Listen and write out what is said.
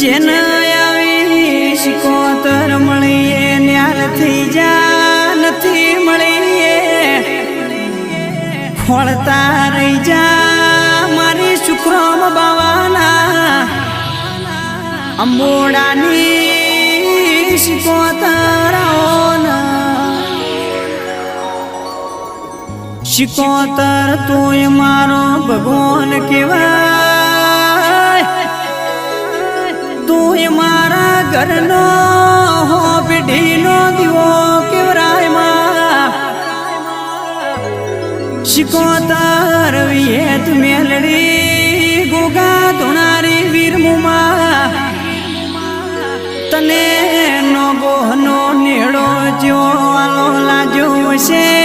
જેન આવી શિકોતર મળીએ ન્યાર થઈ જા નથી મળીએ ખોળતા રહી જા મારી શુક્રમ બાવાના અંબોડાની શિકોતર શિકોતર તોય મારો ભગવાન કેવાય તું મારા ઘરનો હો પેઢીનો દીવો કેવરાય માં શિકોતર વિયેત મેલડી ગોગા ધોણારી વીરમુમાં તને નો ગોહનો નેડો જો આલો લાજો છે